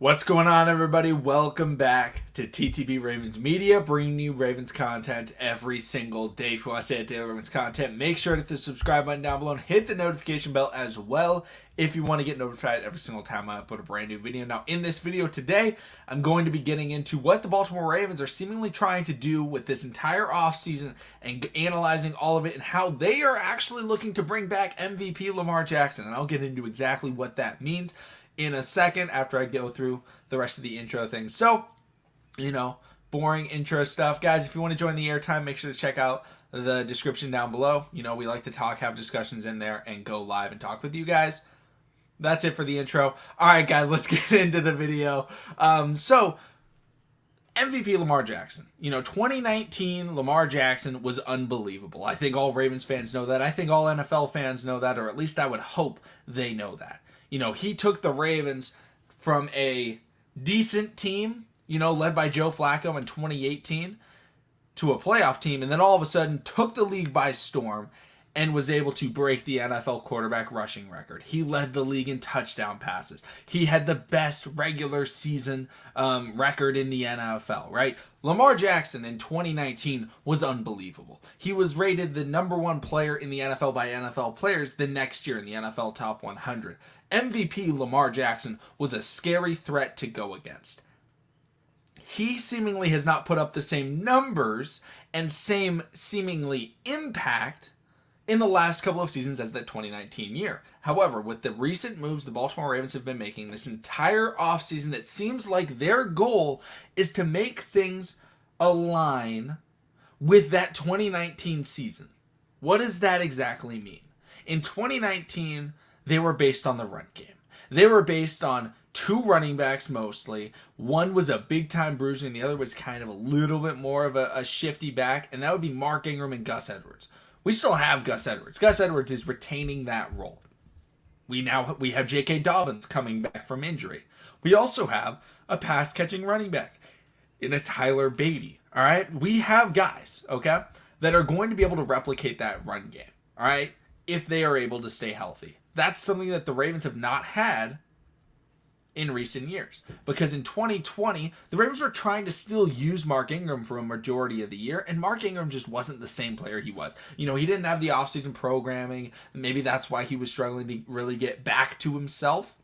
What's going on, everybody? Welcome back to TTB Ravens Media, bringing you Ravens content every single day. If you want to stay at daily Ravens content, make sure to hit the subscribe button down below and hit the notification bell as well if you want to get notified every single time I upload a brand new video. Now, in this video today, I'm going to be getting into what the Baltimore Ravens are seemingly trying to do with this entire offseason and analyzing all of it and how they are actually looking to bring back MVP Lamar Jackson. And I'll get into exactly what that means in a second after I go through the rest of the intro things. So, boring intro stuff. Guys, if you want to join the airtime, make sure to check out the description down below. We like to talk, have discussions in there, and go live and talk with you guys. That's it for the intro. All right, guys, let's get into the video. So, MVP Lamar Jackson. 2019 Lamar Jackson was unbelievable. I think all Ravens fans know that. I think all NFL fans know that, or at least I would hope they know that. He took the Ravens from a decent team, led by Joe Flacco in 2018, to a playoff team, and then all of a sudden took the league by storm and was able to break the NFL quarterback rushing record. He led the league in touchdown passes. He had the best regular season record in the NFL, right? Lamar Jackson in 2019 was unbelievable. He was rated the number one player in the NFL by NFL players the next year in the NFL Top 100. MVP Lamar Jackson was a scary threat to go against. He seemingly has not put up the same numbers and same seemingly impact in the last couple of seasons as that 2019 year. However, with the recent moves the Baltimore Ravens have been making this entire offseason, it seems like their goal is to make things align with that 2019 season. What does that exactly mean? In 2019, they were based on the run game. They were based on two running backs mostly. One was a big-time bruiser, and the other was kind of a little bit more of a shifty back, and that would be Mark Ingram and Gus Edwards. We still have Gus Edwards. Gus Edwards is retaining that role. We have J.K. Dobbins coming back from injury. We also have a pass-catching running back in a Tyler Beatty. All right? We have guys, okay, that are going to be able to replicate that run game, all right, if they are able to stay healthy. That's something that the Ravens have not had in recent years. Because in 2020, the Ravens were trying to still use Mark Ingram for a majority of the year, and Mark Ingram just wasn't the same player he was. He didn't have the offseason programming. Maybe that's why he was struggling to really get back to himself.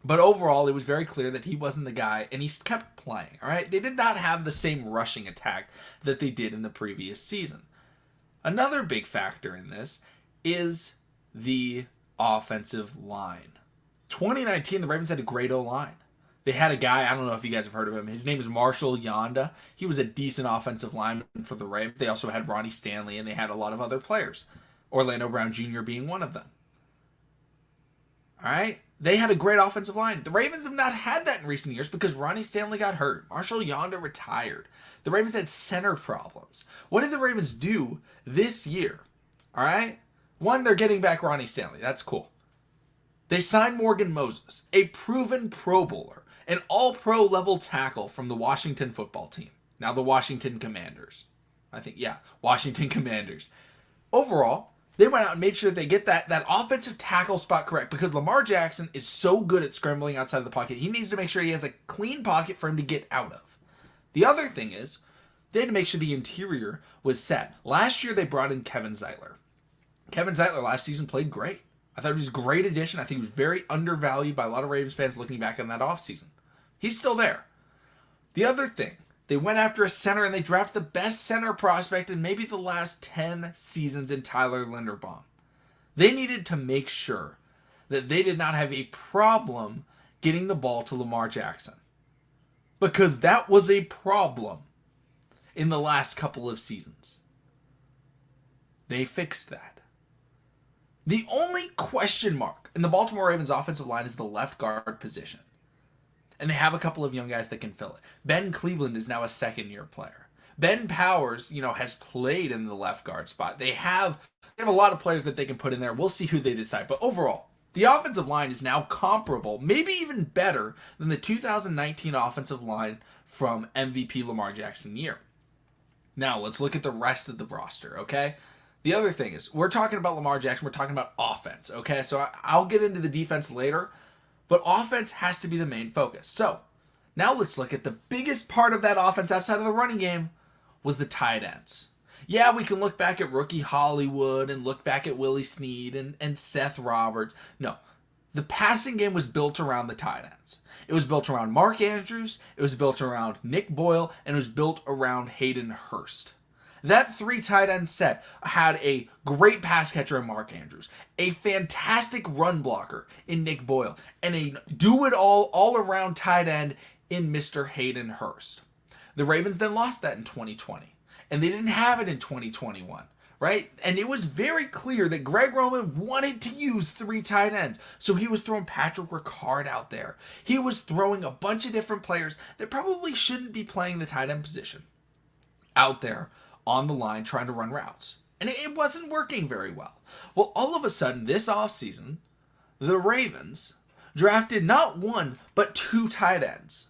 But overall, it was very clear that he wasn't the guy, and he kept playing, all right? They did not have the same rushing attack that they did in the previous season. Another big factor in this is the offensive line. 2019, the Ravens had a great O-line. They had a guy, I don't know if you guys have heard of him. His name is Marshall Yanda. He was a decent offensive lineman for the Ravens. They also had Ronnie Stanley, and they had a lot of other players. Orlando Brown Jr. being one of them. All right? They had a great offensive line. The Ravens have not had that in recent years because Ronnie Stanley got hurt. Marshall Yanda retired. The Ravens had center problems. What did the Ravens do this year? All right? One, they're getting back Ronnie Stanley. That's cool. They signed Morgan Moses, a proven Pro Bowler, an all-pro level tackle from the Washington football team. Now the Washington Commanders. Washington Commanders. Overall, they went out and made sure they get that offensive tackle spot correct because Lamar Jackson is so good at scrambling outside of the pocket. He needs to make sure he has a clean pocket for him to get out of. The other thing is, they had to make sure the interior was set. Last year, they brought in Kevin Zeitler. Kevin Zeitler last season played great. I thought he was a great addition. I think he was very undervalued by a lot of Ravens fans looking back on that offseason. He's still there. The other thing, they went after a center and they drafted the best center prospect in maybe the last 10 seasons in Tyler Linderbaum. They needed to make sure that they did not have a problem getting the ball to Lamar Jackson. Because that was a problem in the last couple of seasons. They fixed that. The only question mark in the Baltimore Ravens offensive line is the left guard position. And they have a couple of young guys that can fill it. Ben Cleveland is now a second-year player. Ben Powers, has played in the left guard spot. They have a lot of players that they can put in there. We'll see who they decide. But overall, the offensive line is now comparable, maybe even better than the 2019 offensive line from MVP Lamar Jackson year. Now, let's look at the rest of the roster, okay? The other thing is, we're talking about Lamar Jackson, we're talking about offense, okay? So I'll get into the defense later, But offense has to be the main focus. So now let's look at the biggest part of that offense outside of the running game was the tight ends. Yeah, we can look back at rookie Hollywood and look back at Willie Snead and Seth Roberts. No, the passing game was built around the tight ends. It was built around Mark Andrews, it was built around Nick Boyle, and it was built around Hayden Hurst. That 3 tight end set had a great pass catcher in Mark Andrews, a fantastic run blocker in Nick Boyle, and a do-it-all, all-around tight end in Mr. Hayden Hurst. The Ravens then lost that in 2020, and they didn't have it in 2021. Right? And it was very clear that Greg Roman wanted to use 3 tight ends. So he was throwing Patrick Ricard out there. He was throwing a bunch of different players that probably shouldn't be playing the tight end position out there on the line trying to run routes. And it wasn't working very well. Well, all of a sudden, this offseason, the Ravens drafted not 1, but 2 tight ends.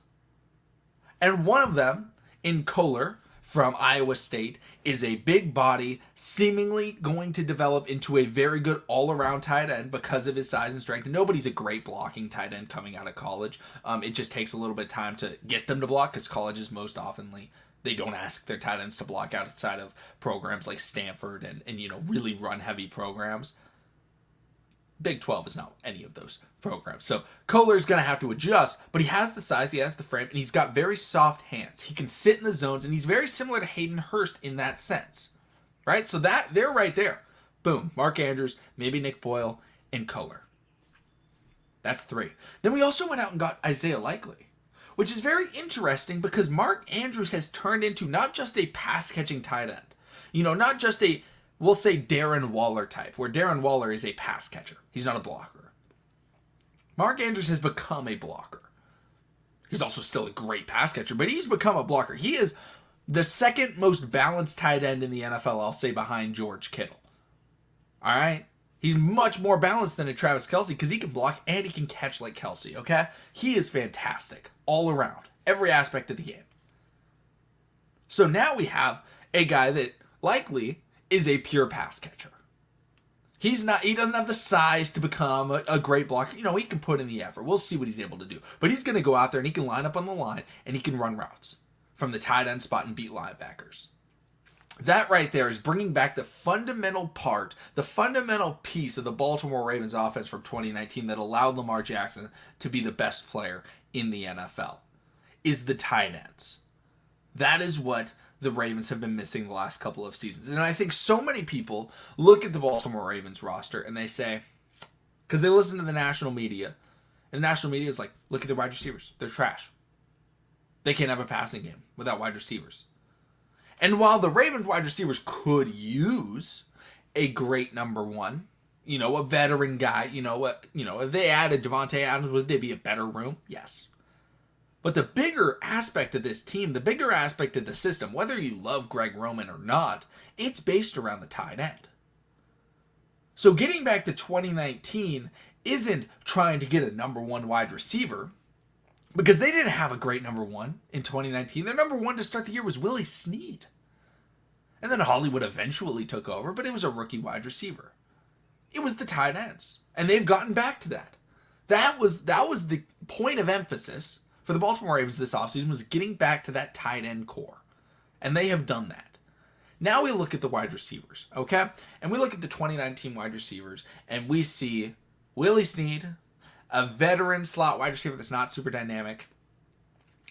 And one of them, in Kohler, from Iowa State, is a big body, seemingly going to develop into a very good all-around tight end because of his size and strength. And nobody's a great blocking tight end coming out of college. It just takes a little bit of time to get them to block because colleges most oftenly, they don't ask their tight ends to block outside of programs like Stanford and really run-heavy programs. Big 12 is not any of those programs. So Kohler's going to have to adjust, but he has the size, he has the frame, and he's got very soft hands. He can sit in the zones, and he's very similar to Hayden Hurst in that sense. Right? So they're right there. Boom. Mark Andrews, maybe Nick Boyle, and Kohler. That's 3. Then we also went out and got Isaiah Likely, which is very interesting because Mark Andrews has turned into not just a pass-catching tight end. Not just a, we'll say Darren Waller type, where Darren Waller is a pass catcher. He's not a blocker. Mark Andrews has become a blocker. He's also still a great pass catcher, but he's become a blocker. He is the second most balanced tight end in the NFL, I'll say, behind George Kittle. All right? He's much more balanced than a Travis Kelce because he can block and he can catch like Kelce, okay? He is fantastic all around, every aspect of the game. So now we have a guy that likely is a pure pass catcher. He doesn't have the size to become a great blocker. He can put in the effort. We'll see what he's able to do. But he's going to go out there and he can line up on the line and he can run routes from the tight end spot and beat linebackers. That right there is bringing back the fundamental part, the fundamental piece of the Baltimore Ravens offense from 2019 that allowed Lamar Jackson to be the best player in the NFL, is the tight ends. That is what the Ravens have been missing the last couple of seasons. And I think so many people look at the Baltimore Ravens roster and they say, because they listen to the national media, and the national media is like, look at the wide receivers. They're trash. They can't have a passing game without wide receivers. And while the Ravens wide receivers could use a great number 1, a veteran guy, if they added Devontae Adams, would they be a better room? Yes. But the bigger aspect of this team, the bigger aspect of the system, whether you love Greg Roman or not, it's based around the tight end. So getting back to 2019 isn't trying to get a number 1 wide receiver, because they didn't have a great number 1 in 2019. Their number 1 to start the year was Willie Snead. And then Hollywood eventually took over, but it was a rookie wide receiver. It was the tight ends. And they've gotten back to that. That was the point of emphasis for the Baltimore Ravens this offseason, was getting back to that tight end core. And they have done that. Now we look at the wide receivers, okay? And we look at the 2019 wide receivers, and we see Willie Snead, a veteran slot wide receiver that's not super dynamic.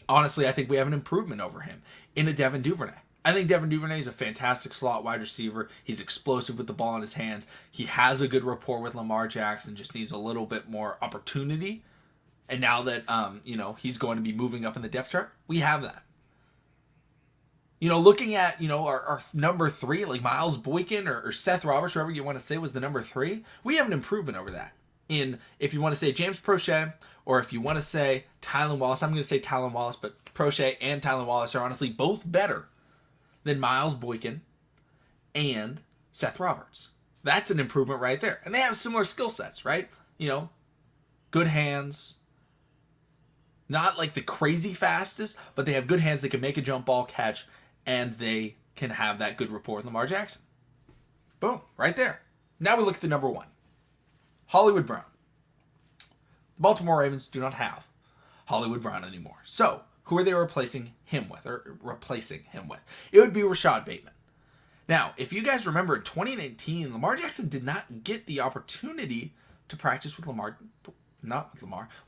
Honestly, I think we have an improvement over him in a Devin Duvernay. I think Devin Duvernay is a fantastic slot wide receiver. He's explosive with the ball in his hands. He has a good rapport with Lamar Jackson, just needs a little bit more opportunity. And now that, he's going to be moving up in the depth chart, we have that. Looking at, our number 3, like Miles Boykin or Seth Roberts, whoever you want to say was the number 3, we have an improvement over that. If you want to say James Prochet, or if you want to say Tylan Wallace, I'm going to say Tylan Wallace, but Prochet and Tylan Wallace are honestly both better than Miles Boykin and Seth Roberts. That's an improvement right there. And they have similar skill sets, right? Good hands. Not like the crazy fastest, but they have good hands. They can make a jump ball catch, and they can have that good rapport with Lamar Jackson. Boom, right there. Now we look at the number 1. Hollywood Brown. The Baltimore Ravens do not have Hollywood Brown anymore. So, who are they replacing him with? It would be Rashad Bateman. Now, if you guys remember, in 2019, Lamar Jackson did not get the opportunity to practice with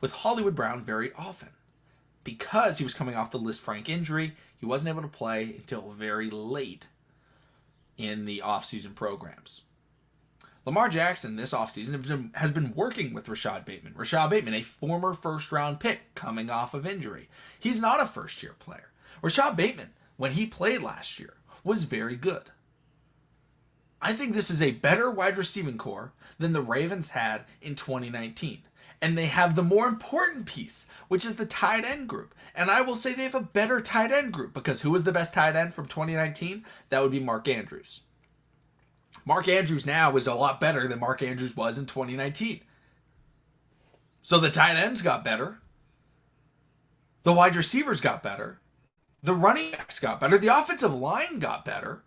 with Hollywood Brown very often. Because he was coming off the Lisfranc injury, he wasn't able to play until very late in the offseason programs. Lamar Jackson this offseason has been working with Rashad Bateman. Rashad Bateman, a former first-round pick coming off of injury. He's not a first-year player. Rashad Bateman, when he played last year, was very good. I think this is a better wide receiving core than the Ravens had in 2019. And they have the more important piece, which is the tight end group. And I will say they have a better tight end group, because who was the best tight end from 2019? That would be Mark Andrews. Mark Andrews now is a lot better than Mark Andrews was in 2019. So the tight ends got better. The wide receivers got better. The running backs got better. The offensive line got better.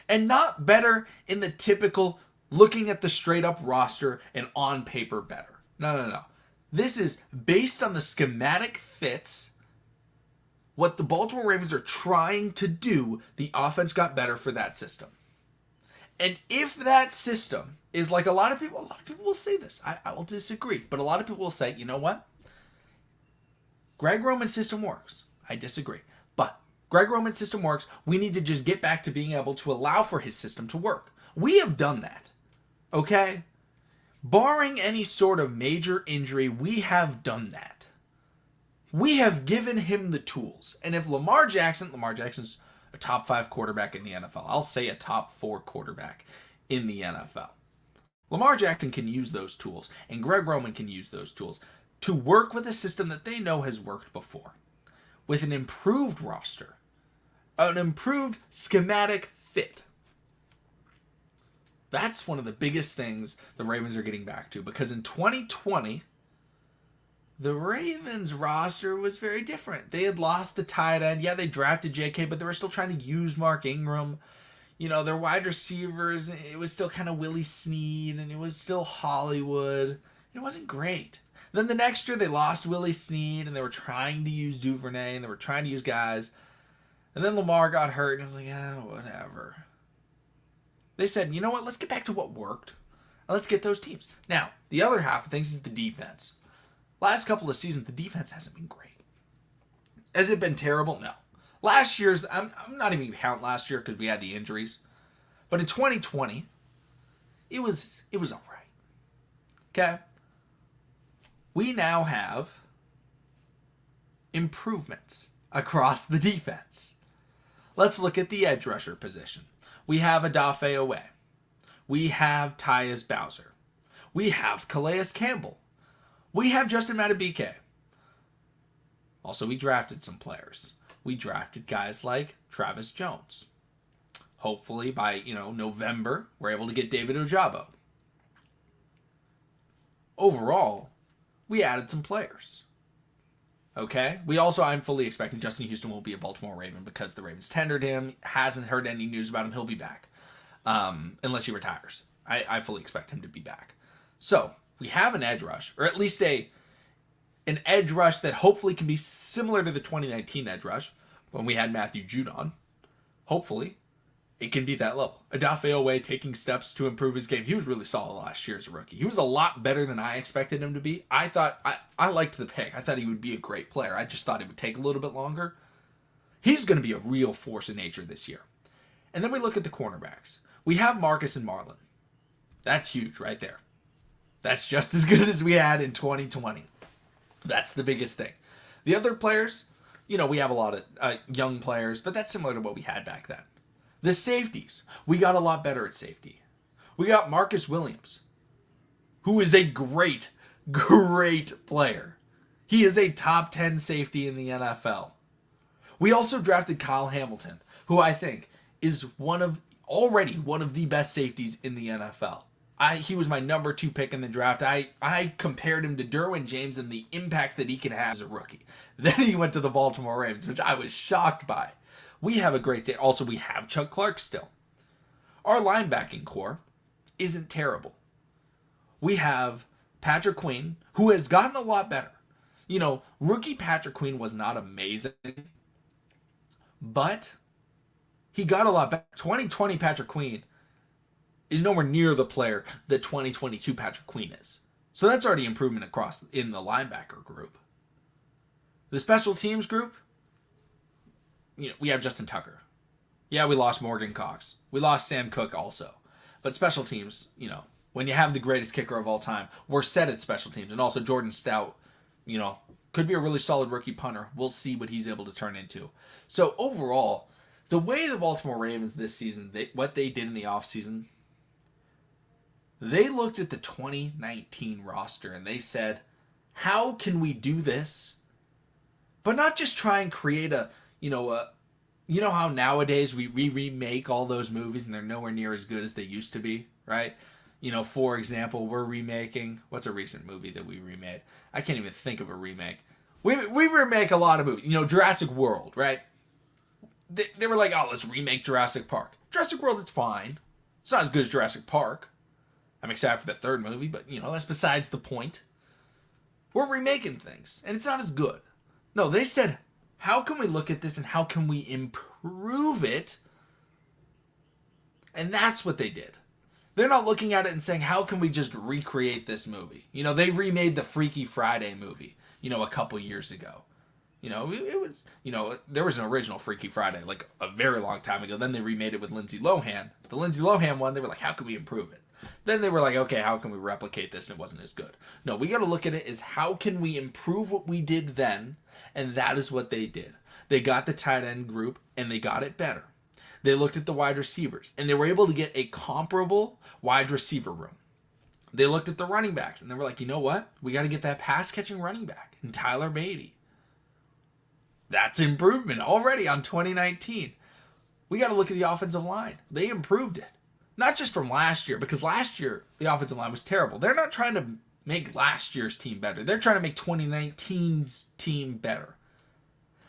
And not better in the typical looking at the straight up roster and on paper better. No. This is based on the schematic fits. What the Baltimore Ravens are trying to do, the offense got better for that system. And if that system is like a lot of people will say this. I will disagree. But a lot of people will say, you know what? Greg Roman's system works. I disagree. But Greg Roman's system works. We need to just get back to being able to allow for his system to work. We have done that. Okay? Barring any sort of major injury, we have done that. We have given him the tools. And if Lamar Jackson's a top 5 quarterback in the NFL. I'll say a top 4 quarterback in the NFL. Lamar Jackson can use those tools, and Greg Roman can use those tools to work with a system that they know has worked before. With an improved roster, an improved schematic fit. That's one of the biggest things the Ravens are getting back to, because in 2020, the Ravens roster was very different. They had lost the tight end. Yeah, they drafted JK, but they were still trying to use Mark Ingram. You know, their wide receivers, it was still kind of Willie Snead, and it was still Hollywood. It wasn't great. Then the next year, they lost Willie Snead, and they were trying to use Duvernay, and they were trying to use guys. And then Lamar got hurt, and I was like, whatever. They said, you know what, let's get back to what worked. And let's get those teams. Now, the other half of things is the defense. Last couple of seasons, the defense hasn't been great. Has it been terrible? No. Last year's, I'm not even going to count last year because we had the injuries. But in 2020, it was all right. Okay? We now have improvements across the defense. Let's look at the edge rusher position. We have Odafe Oweh. We have Tyus Bowser. We have Calais Campbell. We have Justin Madubuike. Also, we drafted some players. We drafted guys like Travis Jones. Hopefully, by November, we're able to get David Ojabo. Overall, we added some players. Okay? I'm fully expecting Justin Houston will be a Baltimore Raven because the Ravens tendered him. Hasn't heard any news about him. He'll be back. Unless he retires. I fully expect him to be back. So, we have an edge rush, or at least an edge rush that hopefully can be similar to the 2019 edge rush when we had Matthew Judon. Hopefully, it can be that level. Odafe Oweh taking steps to improve his game. He was really solid last year as a rookie. He was a lot better than I expected him to be. I liked the pick. I thought he would be a great player. I just thought it would take a little bit longer. He's going to be a real force in nature this year. And then we look at the cornerbacks. We have Marcus and Marlon. That's huge right there. That's just as good as we had in 2020. That's the biggest thing. The other players, we have a lot of young players, but that's similar to what we had back then. The safeties, we got a lot better at safety. We got Marcus Williams, who is a great, great player. He is a top 10 safety in the NFL. We also drafted Kyle Hamilton, who I think is already one of the best safeties in the NFL. He was my number 2 pick in the draft. I compared him to Derwin James and the impact that he can have as a rookie. Then he went to the Baltimore Ravens, which I was shocked by. We have a great safety. Also, we have Chuck Clark still. Our linebacking core isn't terrible. We have Patrick Queen, who has gotten a lot better. You know, rookie Patrick Queen was not amazing, but he got a lot better. 2020 Patrick Queen is nowhere near the player that 2022 Patrick Queen is. So that's already improvement across in the linebacker group. The special teams group, you know, we have Justin Tucker. Yeah, we lost Morgan Cox. We lost Sam Cook also. But special teams, you know, when you have the greatest kicker of all time, we're set at special teams. And also Jordan Stout, you know, could be a really solid rookie punter. We'll see what he's able to turn into. So overall, the way the Baltimore Ravens this season, what they did in the offseason, they looked at the 2019 roster and they said, how can we do this? But not just try and create you know how nowadays we remake all those movies and they're nowhere near as good as they used to be, right? You know, for example, we're remaking, what's a recent movie that we remade? I can't even think of a remake. We remake a lot of movies. You know, Jurassic World, right? They were like, oh, let's remake Jurassic Park. Jurassic World, it's fine. It's not as good as Jurassic Park. I'm excited for the third movie, but, you know, that's besides the point. We're remaking things, and it's not as good. No, they said, how can we look at this and how can we improve it? And that's what they did. They're not looking at it and saying, how can we just recreate this movie? You know, they remade the Freaky Friday movie, you know, a couple years ago. You know, it was, you know, there was an original Freaky Friday, like a very long time ago. Then they remade it with Lindsay Lohan. The Lindsay Lohan one, they were like, how can we improve it? Then they were like, okay, how can we replicate this? And it wasn't as good. No, we got to look at it as how can we improve what we did then? And that is what they did. They got the tight end group and they got it better. They looked at the wide receivers and they were able to get a comparable wide receiver room. They looked at the running backs and they were like, you know what? We got to get that pass catching running back in Tyler Beatty. That's improvement already on 2019. We got to look at the offensive line. They improved it. Not just from last year, because last year the offensive line was terrible. They're not trying to make last year's team better. They're trying to make 2019's team better.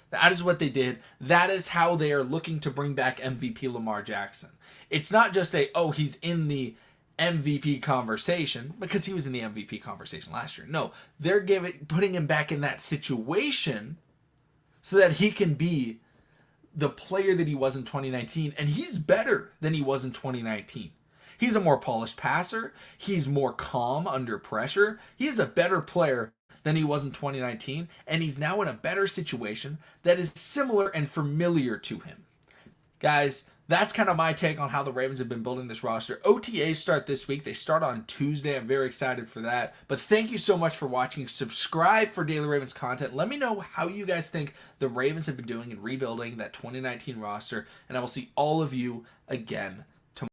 That is what they did. That is how they are looking to bring back MVP Lamar Jackson. It's not just he's in the MVP conversation, because he was in the MVP conversation last year. No, they're putting him back in that situation so that he can be the player that he was in 2019, and he's better than he was in 2019. He's a more polished passer. He's more calm under pressure. He is a better player than he was in 2019, and he's now in a better situation that is similar and familiar to him. Guys, that's kind of my take on how the Ravens have been building this roster. OTAs start this week. They start on Tuesday. I'm very excited for that. But thank you so much for watching. Subscribe for Daily Ravens content. Let me know how you guys think the Ravens have been doing in rebuilding that 2019 roster, and I will see all of you again